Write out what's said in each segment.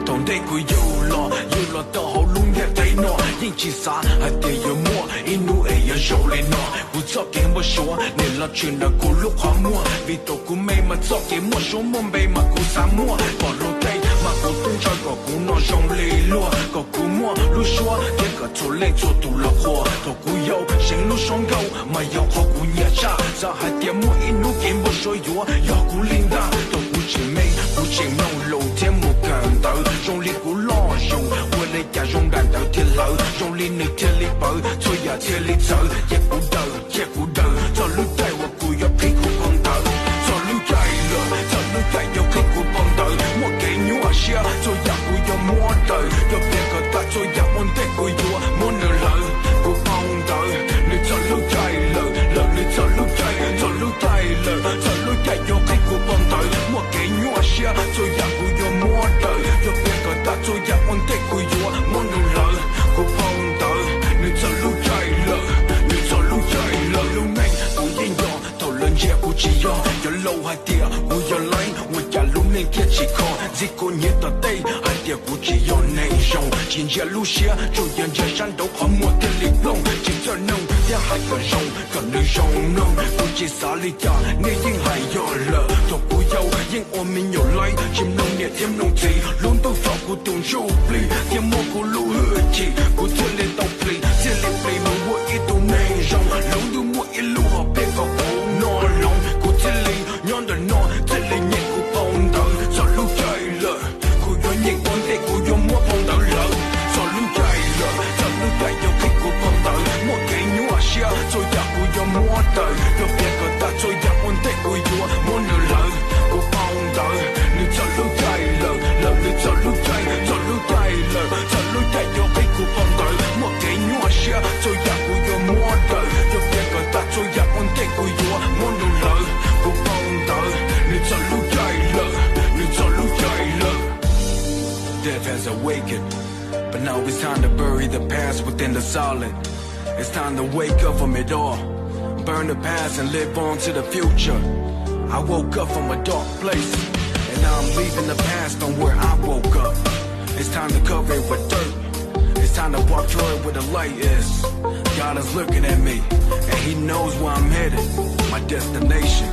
同地佢要落到好lon嘅底內，應至啥係地要摸，因努係要做你內，不做嘅我說，你落全係咕碌下摸，vì tổ của mày mà做嘅我說夢被mà咕啥摸，bỏ lô đây mà咕東在個咕內用力落，個咕摸路說，一個做力做到落貨，頭咕有成路上高，咪有學咕嘢渣，就係點摸因努嘅我說要咕領導，頭咕前尾咕前弄路天冇強鬥。用力鼓浪用，我哋家用眼頭鐵路，用力你鐵力步，吹呀鐵力走，一股鬥，在路底我鼓有屁股碰頭，在路底了，在路底有屁股碰頭，我給你話下，在一股有摸頭，有別個搭在一碗的鼓有摸你路，鼓碰頭，你在路底了，你在路底，在路底了，在路底有屁股碰頭，我給你話下，在一股有摸頭，有別搭在一碗的鼓有摸你路，鼓碰頭，你在路底了，你在路底了，路內不應用，討論也不只用，有路係啲，我有嚟，我家路內嘅chỉ có，只個嘢到底係啲估只有內容，今日路線就沿着山道和我的力龍，接着弄，也係個用，個女用弄，估只啥力呀，你應係有了，都不有，因我們有來，佔弄嘢添弄字，弄到發古動手play，添我古路血氣，古貼你到 play， 這裡 play 冇我一度內容，弄到我一路學邊個古內容，古貼你讓到我，這裡亦古碰頭，在路底了，古有亦揾的古有我碰頭了，在路底了，在路底有屁股碰頭，我給你話下，在一古有摸頭，有別個搭在一碗的古有摸你路，古碰頭，你在路底了，你在路底，在路底了，在路底有屁股碰頭，我給你話下，在一古有摸頭，有別個搭在一碗的古有摸你路，古碰頭，你在路底了，你在路底了。Death has awakened, but now it's time to bury the past within the solid. It's time to wake up from it all, burn the past and live on to the future. I woke up from a dark place, and now I'm leaving the past on where I woke up. It's time to cover it with dirt. It's time to walk through it where the light is. God is looking at me, and He knows where I'm headed, my destination.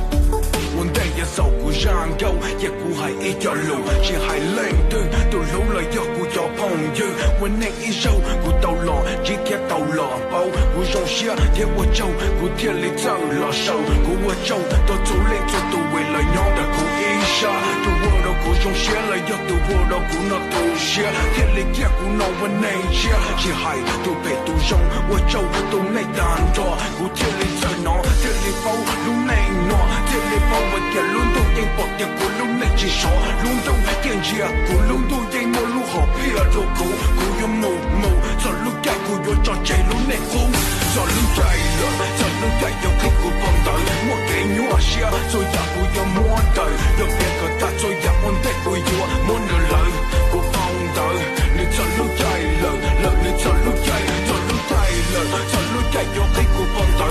One day jeg så kunne jeg gå, jeg kunne have ikke jeg lå, jeg har længden, du lå jeg kunne jeg pånge, when jeg I så kunne dog lå, jeg kan dog lå på, kunne jeg siger, det var jo, kunne til lidt så lå så, kunne jeg jo, der tog lidt så du ville jeg der kunne I så, du var der kunne jeg siger, jeg du var der kunne når du siger, det lidt jeg kunne nå when jeg siger, jeg har du ved du jo, jeg jo du nej der andre, kunne til lidt så nå, til lidt på, du nej nå, til lidt på我嘅亂到應搏嘅古窿你至所亂到見住啊古窿都應我路何必啊路古古有冇在路街古有在這路你古在路街啦在路街有屁股碰頭我嘅你話下在一古有摸頭有別個搭在一碗的古有摸你路古碰頭你在路街啦你在路街在路街啦在路街有屁股碰頭